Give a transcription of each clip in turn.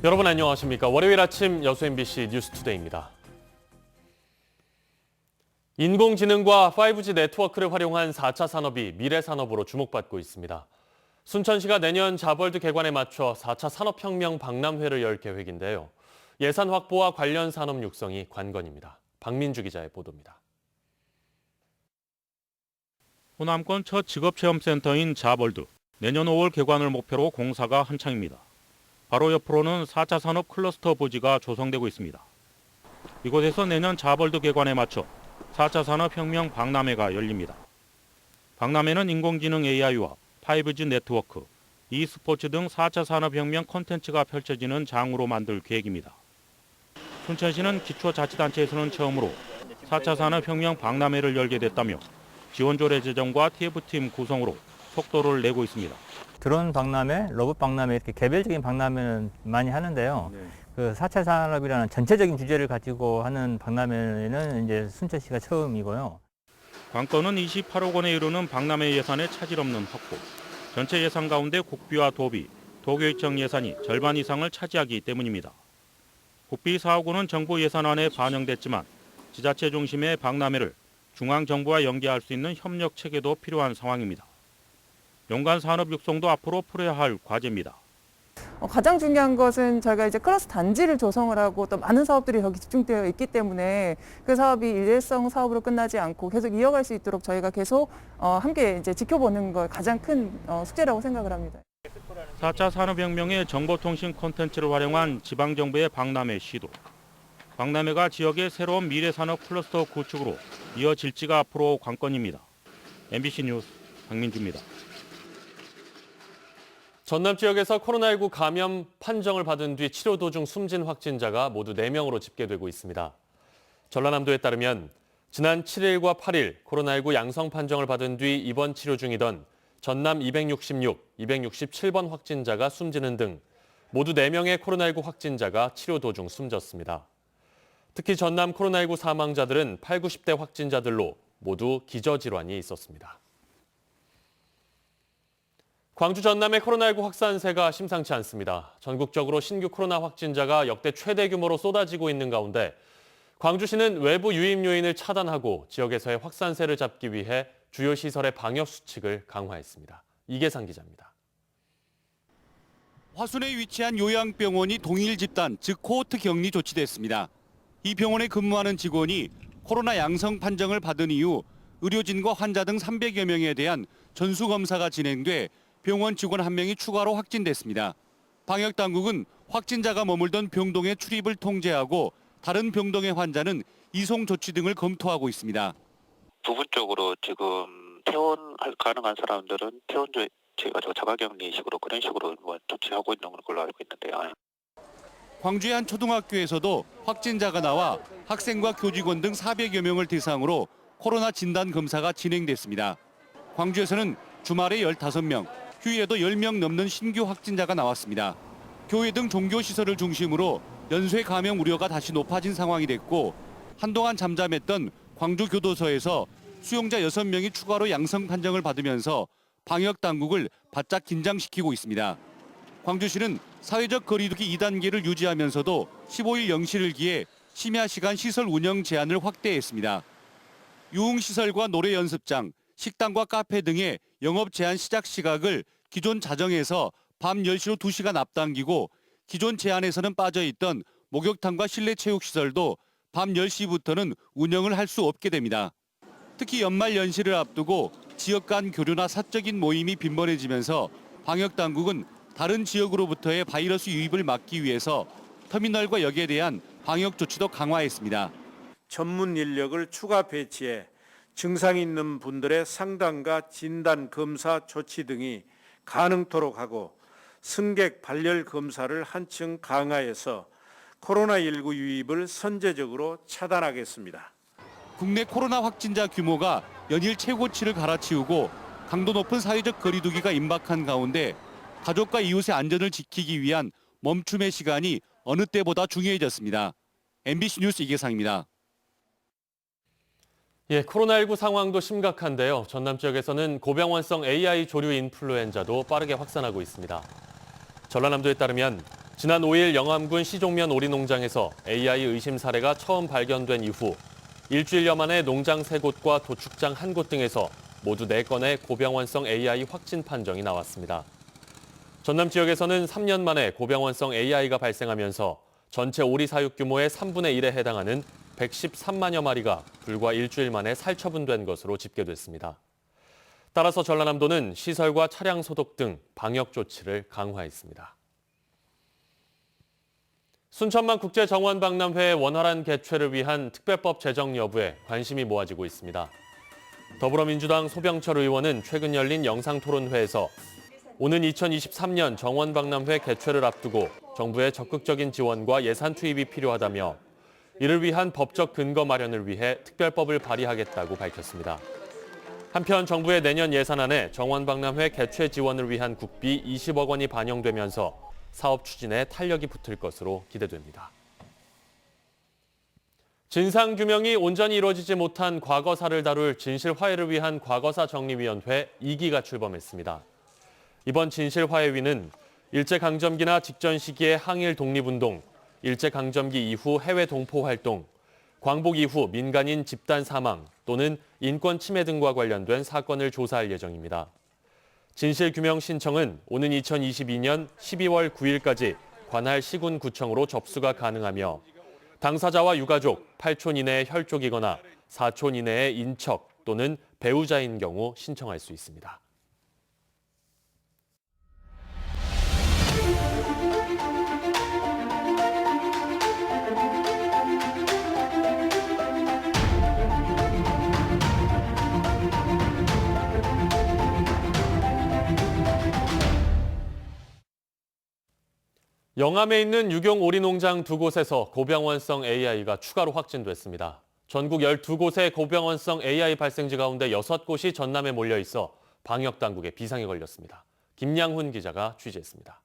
여러분 안녕하십니까? 월요일 아침 여수 MBC 뉴스투데이입니다. 인공지능과 5G 네트워크를 활용한 4차 산업이 미래 산업으로 주목받고 있습니다. 순천시가 내년 자벌드 개관에 맞춰 4차 산업혁명 박람회를 열 계획인데요. 예산 확보와 관련 산업 육성이 관건입니다. 박민주 기자의 보도입니다. 호남권 첫 직업체험센터인 자벌드. 내년 5월 개관을 목표로 공사가 한창입니다. 바로 옆으로는 4차 산업 클러스터 부지가 조성되고 있습니다. 이곳에서 내년 자벌드 개관에 맞춰 4차 산업혁명 박람회가 열립니다. 박람회는 인공지능 AI와 5G 네트워크, e스포츠 등 4차 산업혁명 콘텐츠가 펼쳐지는 장으로 만들 계획입니다. 순천시는 기초자치단체에서는 처음으로 4차 산업혁명 박람회를 열게 됐다며 지원조례 제정과 TF팀 구성으로 속도를 내고 있습니다. 드론 박람회, 로봇 박람회 이렇게 개별적인 박람회는 많이 하는데요. 그 4차 산업이라는 전체적인 주제를 가지고 하는 박람회는 이제 순천시가 처음이고요. 관건은 28억 원에 이르는 박람회 예산의 차질 없는 확보. 전체 예산 가운데 국비와 도비, 도교육청 예산이 절반 이상을 차지하기 때문입니다. 국비 4억 원은 정부 예산안에 반영됐지만 지자체 중심의 박람회를 중앙정부와 연계할 수 있는 협력 체계도 필요한 상황입니다. 연간 산업 육성도 앞으로 풀어야 할 과제입니다. 가장 중요한 것은 저희가 이제 클러스터 단지를 조성을 하고 또 많은 사업들이 여기 집중되어 있기 때문에 그 사업이 일회성 사업으로 끝나지 않고 계속 이어갈 수 있도록 저희가 계속 함께 이제 지켜보는 걸 가장 큰 숙제라고 생각을 합니다. 4차 산업혁명의 정보통신 콘텐츠를 활용한 지방정부의 박람회 시도. 박람회가 지역의 새로운 미래산업 클러스터 구축으로 이어질지가 앞으로 관건입니다. MBC 뉴스 박민주입니다. 전남 지역에서 코로나19 감염 판정을 받은 뒤 치료 도중 숨진 확진자가 모두 4명으로 집계되고 있습니다. 전라남도에 따르면 지난 7일과 8일 코로나19 양성 판정을 받은 뒤 입원 치료 중이던 전남 266, 267번 확진자가 숨지는 등 모두 4명의 코로나19 확진자가 치료 도중 숨졌습니다. 특히 전남 코로나19 사망자들은 8, 90대 확진자들로 모두 기저질환이 있었습니다. 광주 전남의 코로나19 확산세가 심상치 않습니다. 전국적으로 신규 코로나 확진자가 역대 최대 규모로 쏟아지고 있는 가운데 광주시는 외부 유입 요인을 차단하고 지역에서의 확산세를 잡기 위해 주요 시설의 방역 수칙을 강화했습니다. 이계상 기자입니다. 화순에 위치한 요양병원이 동일 집단, 즉 코호트 격리 조치됐습니다. 이 병원에 근무하는 직원이 코로나 양성 판정을 받은 이후 의료진과 환자 등 300여 명에 대한 전수검사가 진행돼 병원 직원 1명이 추가로 확진됐습니다. 방역당국은 확진자가 머물던 병동의 출입을 통제하고 다른 병동의 환자는 이송 조치 등을 검토하고 있습니다. 부분적으로 지금 퇴원 가능한 사람들은 퇴원 조치해가지고 자가격리식으로 그런 식으로 조치하고 있는 걸로 알고 있는데요. 광주의 한 초등학교에서도 확진자가 나와 학생과 교직원 등 400여 명을 대상으로 코로나 진단 검사가 진행됐습니다. 광주에서는 주말에 15명, 휴일에도 10명 넘는 신규 확진자가 나왔습니다. 교회 등 종교시설을 중심으로 연쇄 감염 우려가 다시 높아진 상황이 됐고 한동안 잠잠했던 광주교도소에서 수용자 6명이 추가로 양성 판정을 받으면서 방역 당국을 바짝 긴장시키고 있습니다. 광주시는 사회적 거리두기 2단계를 유지하면서도 15일 0시를 기해 심야 시간 시설 운영 제한을 확대했습니다. 유흥시설과 노래 연습장, 식당과 카페 등의 영업 제한 시작 시각을 기존 자정에서 밤 10시로 2시간 앞당기고 기존 제한에서는 빠져있던 목욕탕과 실내 체육시설도 밤 10시부터는 운영을 할 수 없게 됩니다. 특히 연말 연시를 앞두고 지역 간 교류나 사적인 모임이 빈번해지면서 방역당국은 다른 지역으로부터의 바이러스 유입을 막기 위해서 터미널과 역에 대한 방역 조치도 강화했습니다. 전문 인력을 추가 배치해 증상 있는 분들의 상담과 진단 검사 조치 등이 가능토록 하고 승객 발열 검사를 한층 강화해서 코로나19 유입을 선제적으로 차단하겠습니다. 국내 코로나 확진자 규모가 연일 최고치를 갈아치우고 강도 높은 사회적 거리두기가 임박한 가운데 가족과 이웃의 안전을 지키기 위한 멈춤의 시간이 어느 때보다 중요해졌습니다. MBC 뉴스 이계상입니다. 코로나19 상황도 심각한데요. 전남 지역에서는 고병원성 AI 조류 인플루엔자도 빠르게 확산하고 있습니다. 전라남도에 따르면 지난 5일 영암군 시종면 오리농장에서 AI 의심 사례가 처음 발견된 이후 일주일여 만에 농장 3곳과 도축장 1곳 등에서 모두 4건의 고병원성 AI 확진 판정이 나왔습니다. 전남 지역에서는 3년 만에 고병원성 AI가 발생하면서 전체 오리 사육 규모의 3분의 1에 해당하는 113만여 마리가 불과 일주일 만에 살처분된 것으로 집계됐습니다. 따라서 전라남도는 시설과 차량 소독 등 방역 조치를 강화했습니다. 순천만 국제정원박람회의 원활한 개최를 위한 특별법 제정 여부에 관심이 모아지고 있습니다. 더불어민주당 소병철 의원은 최근 열린 영상토론회에서 오는 2023년 정원박람회 개최를 앞두고 정부의 적극적인 지원과 예산 투입이 필요하다며 이를 위한 법적 근거 마련을 위해 특별법을 발의하겠다고 밝혔습니다. 한편 정부의 내년 예산안에 정원박람회 개최 지원을 위한 국비 20억 원이 반영되면서 사업 추진에 탄력이 붙을 것으로 기대됩니다. 진상규명이 온전히 이루어지지 못한 과거사를 다룰 진실화해를 위한 과거사정리위원회 2기가 출범했습니다. 이번 진실화해위는 일제강점기나 직전 시기의 항일 독립운동, 일제강점기 이후 해외 동포 활동, 광복 이후 민간인 집단 사망 또는 인권 침해 등과 관련된 사건을 조사할 예정입니다. 진실규명 신청은 오는 2022년 12월 9일까지 관할 시군구청으로 접수가 가능하며 당사자와 유가족, 8촌 이내의 혈족이거나 4촌 이내의 인척 또는 배우자인 경우 신청할 수 있습니다. 영암에 있는 유경 오리농장 2곳에서 고병원성 AI가 추가로 확진됐습니다. 전국 12곳의 고병원성 AI 발생지 가운데 6곳이 전남에 몰려 있어 방역당국의 비상에 걸렸습니다. 김양훈 기자가 취재했습니다.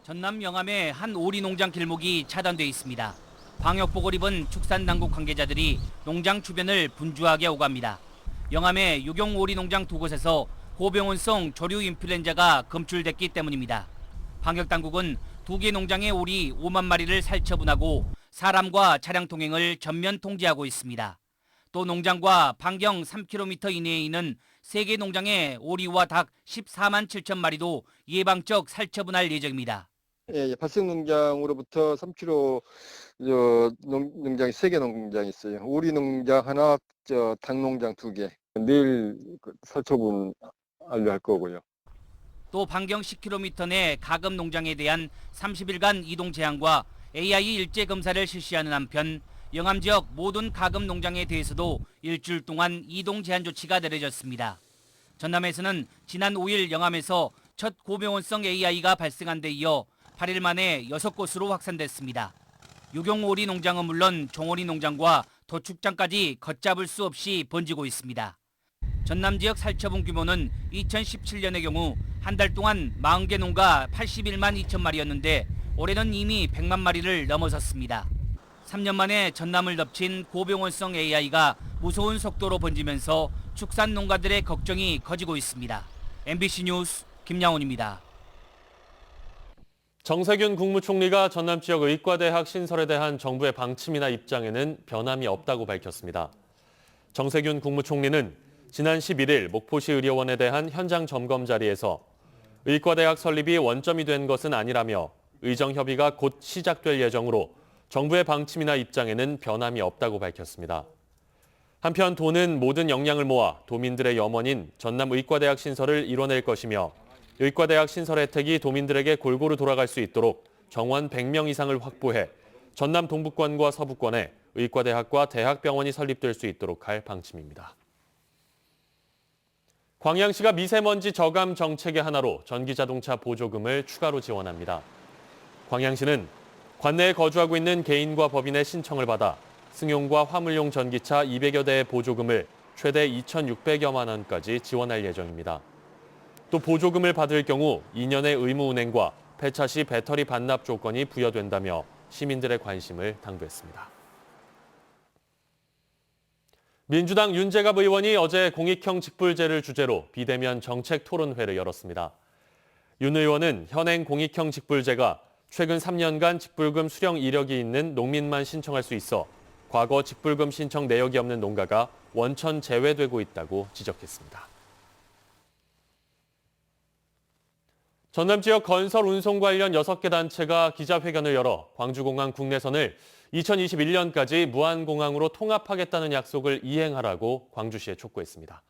전남 영암의 한 오리농장 길목이 차단돼 있습니다. 방역복을 입은 축산당국 관계자들이 농장 주변을 분주하게 오갑니다. 영암의 유경 오리농장 2곳에서 고병원성 조류 인플루엔자가 검출됐기 때문입니다. 방역당국은 2개 농장의 오리 5만 마리를 살처분하고 사람과 차량 통행을 전면 통제하고 있습니다. 또 농장과 반경 3km 이내에 있는 3개 농장의 오리와 닭 14만 7천 마리도 예방적 살처분할 예정입니다. 예, 발생 농장으로부터 3km 농장이 3개 농장이 있어요. 오리 농장 하나, 닭 농장 2개. 내일 살처분 완료할 거고요. 또 반경 10km 내 가금 농장에 대한 30일간 이동 제한과 AI 일제 검사를 실시하는 한편 영암 지역 모든 가금 농장에 대해서도 일주일 동안 이동 제한 조치가 내려졌습니다. 전남에서는 지난 5일 영암에서 첫 고병원성 AI가 발생한 데 이어 8일 만에 6곳으로 확산됐습니다. 유경오리 농장은 물론 종오리 농장과 도축장까지 걷잡을 수 없이 번지고 있습니다. 전남 지역 살처분 규모는 2017년의 경우 한 달 동안 40개 농가 81만 2천 마리였는데 올해는 이미 100만 마리를 넘어섰습니다. 3년 만에 전남을 덮친 고병원성 AI가 무서운 속도로 번지면서 축산 농가들의 걱정이 커지고 있습니다. MBC 뉴스 김양훈입니다. 정세균 국무총리가 전남 지역 의과대학 신설에 대한 정부의 방침이나 입장에는 변함이 없다고 밝혔습니다. 정세균 국무총리는 지난 11일 목포시 의료원에 대한 현장 점검 자리에서 의과대학 설립이 원점이 된 것은 아니라며 의정협의가 곧 시작될 예정으로 정부의 방침이나 입장에는 변함이 없다고 밝혔습니다. 한편 도는 모든 역량을 모아 도민들의 염원인 전남 의과대학 신설을 이뤄낼 것이며 의과대학 신설 혜택이 도민들에게 골고루 돌아갈 수 있도록 정원 100명 이상을 확보해 전남 동북권과 서북권에 의과대학과 대학병원이 설립될 수 있도록 할 방침입니다. 광양시가 미세먼지 저감 정책의 하나로 전기자동차 보조금을 추가로 지원합니다. 광양시는 관내에 거주하고 있는 개인과 법인의 신청을 받아 승용과 화물용 전기차 200여 대의 보조금을 최대 2,600여만 원까지 지원할 예정입니다. 또 보조금을 받을 경우 2년의 의무 운행과 폐차 시 배터리 반납 조건이 부여된다며 시민들의 관심을 당부했습니다. 민주당 윤재갑 의원이 어제 공익형 직불제를 주제로 비대면 정책 토론회를 열었습니다. 윤 의원은 현행 공익형 직불제가 최근 3년간 직불금 수령 이력이 있는 농민만 신청할 수 있어 과거 직불금 신청 내역이 없는 농가가 원천 제외되고 있다고 지적했습니다. 전남 지역 건설 운송 관련 6개 단체가 기자회견을 열어 광주공항 국내선을 2021년까지 무안공항으로 통합하겠다는 약속을 이행하라고 광주시에 촉구했습니다.